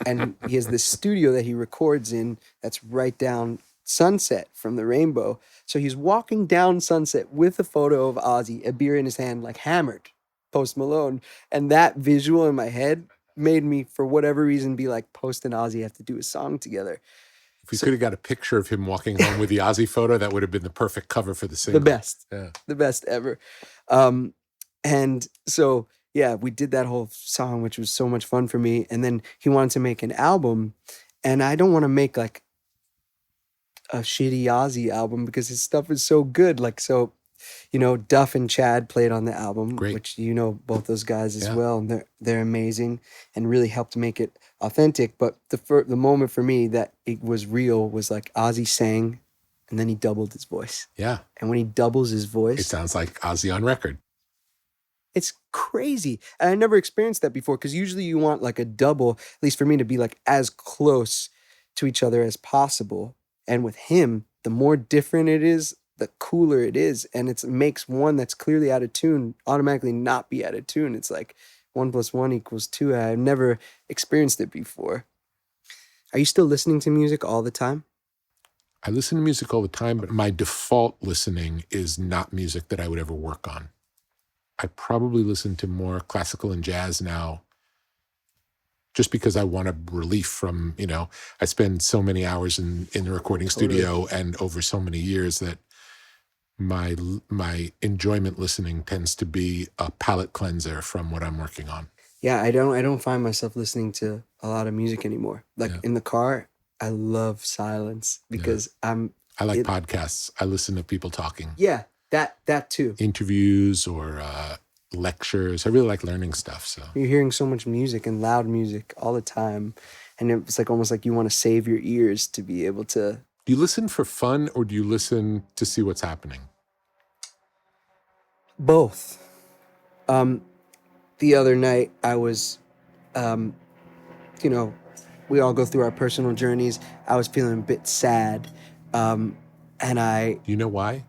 And he has this studio that he records in that's right down Sunset from the Rainbow. So he's walking down Sunset with a photo of Ozzy, a beer in his hand, like hammered, Post Malone. And that visual in my head made me, for whatever reason, be like, Post and Ozzy have to do a song together. If we could have got a picture of him walking home with the Ozzy photo, that would have been the perfect cover for the single. The best. Yeah. The best ever. And so, yeah, we did that whole song, which was so much fun for me. And then he wanted to make an album. And I don't want to make like a shitty Ozzy album because his stuff is so good. Like, so, Duff and Chad played on the album, Great. which both those guys as well. And they're amazing and really helped make it authentic. But the moment for me that it was real was like Ozzy sang and then he doubled his voice. Yeah. And when he doubles his voice, It sounds like Ozzy on record. it's crazy. And I never experienced that before because usually you want like a double, at least for me, to be like as close to each other as possible. And with him, the more different it is, the cooler it is. And it makes one that's clearly out of tune automatically not be out of tune. It's like 1 + 1 = 2. I've never experienced it before. Are you still listening to music all the time? I listen to music all the time, but my default listening is not music that I would ever work on. I probably listen to more classical and jazz now just because I want a relief from, I spend so many hours in the recording studio and over so many years that my enjoyment listening tends to be a palate cleanser from what I'm working on. Yeah, I don't find myself listening to a lot of music anymore. Like in the car, I love silence because I like podcasts. I listen to people talking. Yeah, that too. Interviews or lectures. I really like learning stuff. So You're hearing so much music and loud music all the time. And it's like almost like you want to save your ears to be able to. Do you listen for fun or do you listen to see what's happening? Both. The other night I was, we all go through our personal journeys. I was feeling a bit sad. And Do you know why?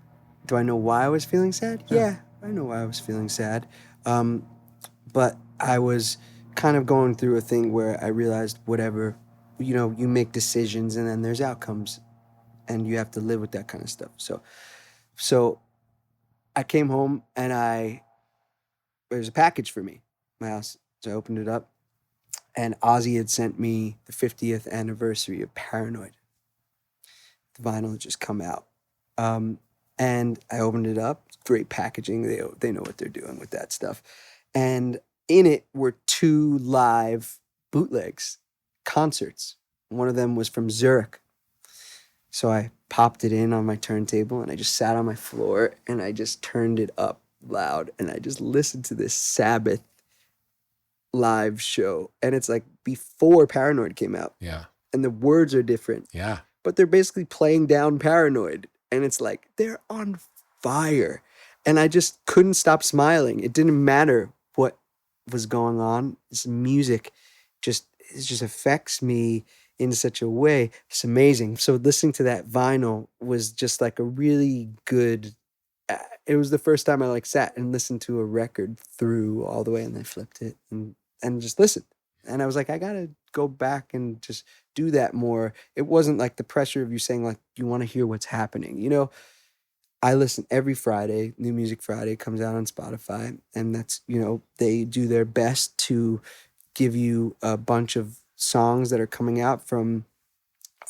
do I know why I was feeling sad? Yeah, I know why I was feeling sad. But I was kind of going through a thing where I realized whatever, you make decisions and then there's outcomes and you have to live with that kind of stuff. So I came home and there's a package for me, my house. So I opened it up and Ozzy had sent me the 50th anniversary of Paranoid. The vinyl had just come out. And I opened it up. Great packaging. They know what they're doing with that stuff. And in it were 2 live bootlegs, concerts. One of them was from Zurich. So I popped it in on my turntable and I just sat on my floor and I just turned it up loud and I just listened to this Sabbath live show. And it's like before Paranoid came out. Yeah. And the words are different. Yeah. But they're basically playing down Paranoid. And it's like, they're on fire. And I just couldn't stop smiling. It didn't matter what was going on. This music just affects me in such a way. It's amazing. So listening to that vinyl was just like a really good it was the first time I like sat and listened to a record through all the way and then flipped it and just listened. And I was like, I gotta go back and just do that more. It wasn't like the pressure of you saying like you want to hear what's happening. You know, I listen every Friday. New Music Friday comes out on Spotify, and that's, you know, they do their best to give you a bunch of songs that are coming out from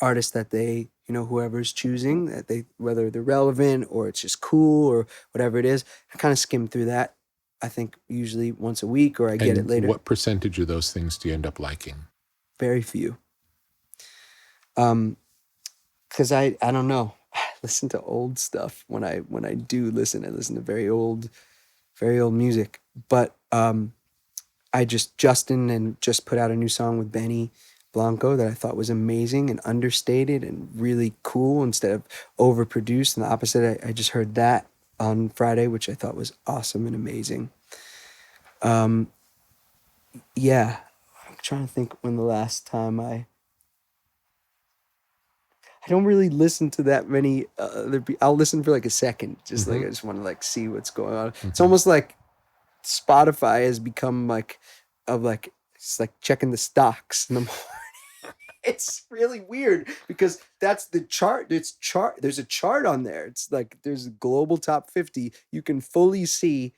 artists that they, you know, whoever's choosing, that they, whether they're relevant or it's just cool or whatever it is. I kind of skim through that. I think usually once a week, or I get it later. What percentage of those things do you end up liking? Very few. Because I don't know. I listen to old stuff when I do listen. I listen to very old music. But Justin and just put out a new song with Benny Blanco that I thought was amazing and understated and really cool instead of overproduced. And the opposite, I just heard that on Friday, which I thought was awesome and amazing. Yeah, I'm trying to think when the last time I don't really listen to that many I'll listen for like a second, just like I just want to like see what's going on. It's almost like Spotify has become like it's like checking the stocks in the morning. It's really weird because that's the chart. There's a chart on there. It's like there's a global top 50. You can fully see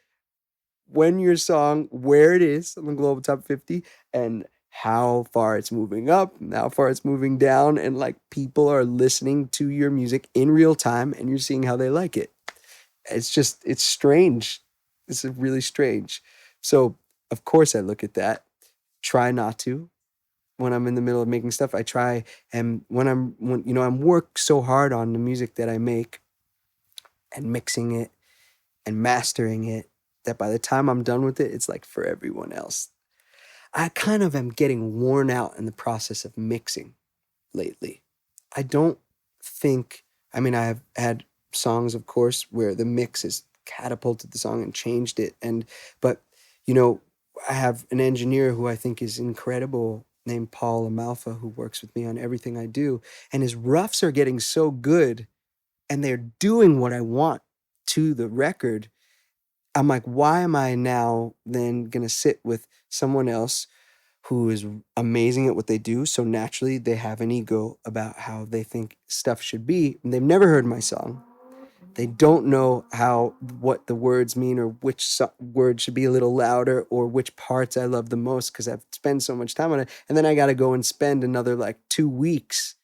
when your song, where it is on the global top 50 and how far it's moving up and how far it's moving down. And like people are listening to your music in real time and you're seeing how they like it. It's strange. It's really strange. So of course I look at that, try not to. When I'm in the middle of making stuff, I try. And when I'm work so hard on the music that I make and mixing it and mastering it, that by the time I'm done with it, it's like for everyone else. I kind of am getting worn out in the process of mixing lately. I don't think, I mean, I have had songs, of course, where the mix has catapulted the song and changed it. But, you know, I have an engineer who I think is incredible named Paul Amalfa, who works with me on everything I do. And his roughs are getting so good and they're doing what I want to the record. I'm like, why am I now then going to sit with someone else who is amazing at what they do? So naturally they have an ego about how they think stuff should be. And they've never heard my song. They don't know what the words mean or which word should be a little louder or which parts I love the most because I've spent so much time on it. And then I got to go and spend another like 2 weeks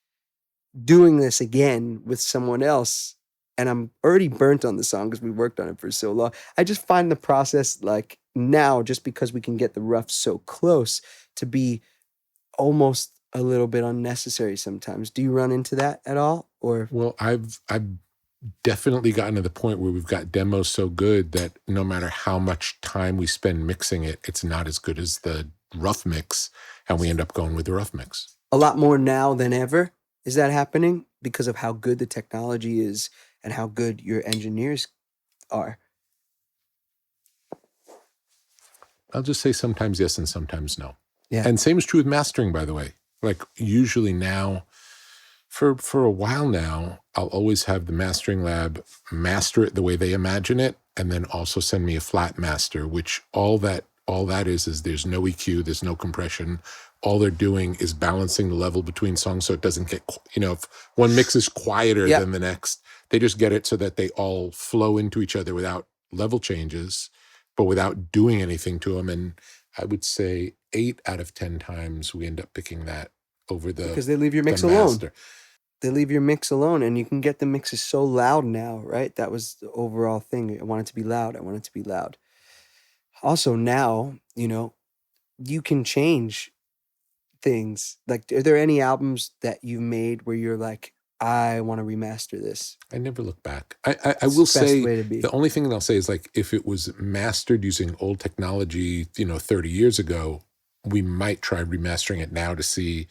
doing this again with someone else. And I'm already burnt on the song because we worked on it for so long. I just find the process like now, just because we can get the rough so close, to be almost a little bit unnecessary sometimes. Do you run into that at all? Or Well, I've definitely gotten to the point where we've got demos so good that no matter how much time we spend mixing it, it's not as good as the rough mix, and we end up going with the rough mix. A lot more now than ever. Is that happening because of how good the technology is and how good your engineers are? I'll just say sometimes yes and sometimes no. Yeah. And same is true with mastering, by the way. Like usually now, for a while now, I'll always have the mastering lab master it the way they imagine it, and then also send me a flat master, which all that is there's no EQ, there's no compression. All they're doing is balancing the level between songs so it doesn't get, if one mix is quieter than the next, they just get it so that they all flow into each other without level changes, but without doing anything to them. And I would say 8 out of 10 times we end up picking that over because they leave your mix alone. They leave your mix alone, and you can get the mixes so loud now, right? That was the overall thing. I want it to be loud. I want it to be loud. Also now, you can change things. Like, are there any albums that you've made where you're like, I want to remaster this? I never look back. I will say the only thing that I'll say is like if it was mastered using old technology, 30 years ago, we might try remastering it now to see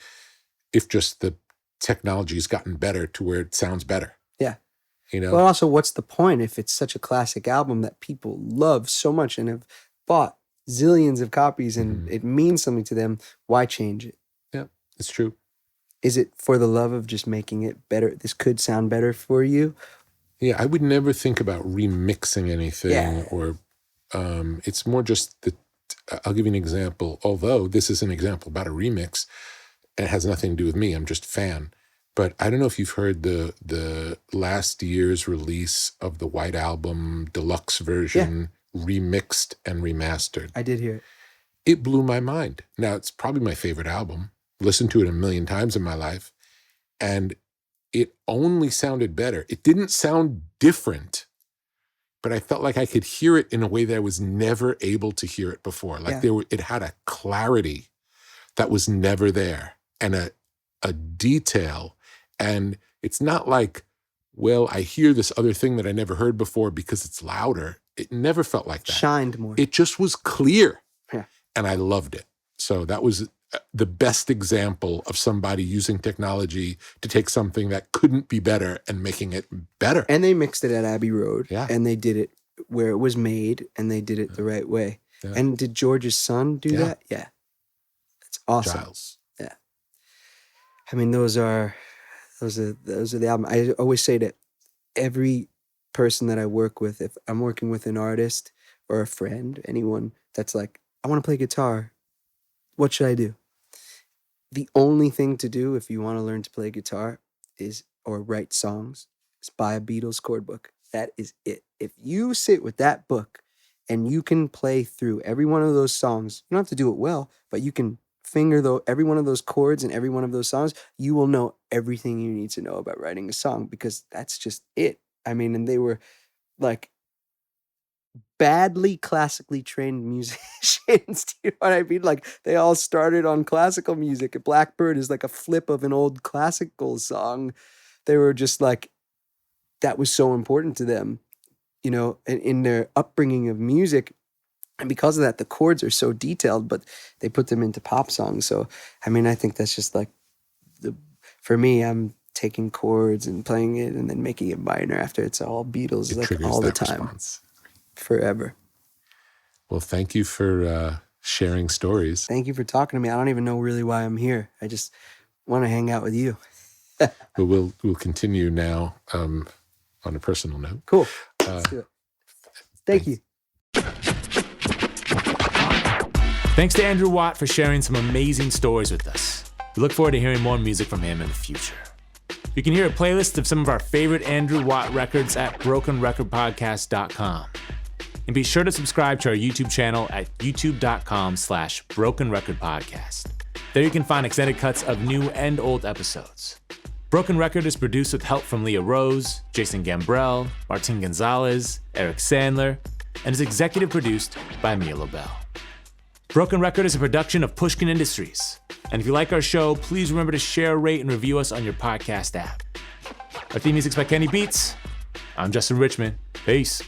if just the technology's gotten better to where it sounds better. Yeah. But also, what's the point if it's such a classic album that people love so much and have bought zillions of copies and it means something to them? Why change it? Yeah, it's true. Is it for the love of just making it better? This could sound better for you? Yeah, I would never think about remixing anything or it's more just that. I'll give you an example, although this is an example about a remix. It has nothing to do with me. I'm just a fan. But I don't know if you've heard the last year's release of the White Album deluxe version, remixed and remastered. I did hear it. It blew my mind. Now, it's probably my favorite album. Listened to it a million times in my life. And it only sounded better. It didn't sound different, but I felt like I could hear it in a way that I was never able to hear it before. Like it had a clarity that was never there, and a detail. And it's not like, well, I hear this other thing that I never heard before because it's louder. It never felt like that. Shined more. It just was clear. Yeah. And I loved it. So that was the best example of somebody using technology to take something that couldn't be better and making it better. And they mixed it at Abbey Road. Yeah. And they did it where it was made, and they did it the right way. Yeah. And did George's son do that? Yeah. That's awesome. Giles. Yeah. I mean, those are the album. I always say that every person that I work with, if I'm working with an artist or a friend, anyone that's like, I want to play guitar, what should I do? The only thing to do if you want to learn to play guitar or write songs is buy a Beatles chord book. That is it. If you sit with that book and you can play through every one of those songs, you don't have to do it well, but you can finger every one of those chords and every one of those songs, you will know everything you need to know about writing a song, because that's just it. I mean, and they were like badly classically trained musicians. Do you know what I mean? Like, they all started on classical music. Blackbird is like a flip of an old classical song. They were just like, that was so important to them, you know, in their upbringing of music. And because of that, the chords are so detailed, but they put them into pop songs. So, I mean, I think that's just like, for me, I'm taking chords and playing it and then making it minor after it's all Beatles, It like all the time. Response. Forever. Well, thank you for sharing stories. Thank you for talking to me. I don't even know really why I'm here. I just want to hang out with you. But we'll continue now on a personal note. Cool. Let's do it. Thank you. Thanks to Andrew Watt for sharing some amazing stories with us. We look forward to hearing more music from him in the future. You can hear a playlist of some of our favorite Andrew Watt records at brokenrecordpodcast.com. And be sure to subscribe to our YouTube channel at youtube.com/brokenrecordpodcast. There you can find extended cuts of new and old episodes. Broken Record is produced with help from Leah Rose, Jason Gambrell, Martin Gonzalez, Eric Sandler, and is executive produced by Mia Lobel. Broken Record is a production of Pushkin Industries. And if you like our show, please remember to share, rate, and review us on your podcast app. Our theme music's by Kenny Beats. I'm Justin Richmond. Peace.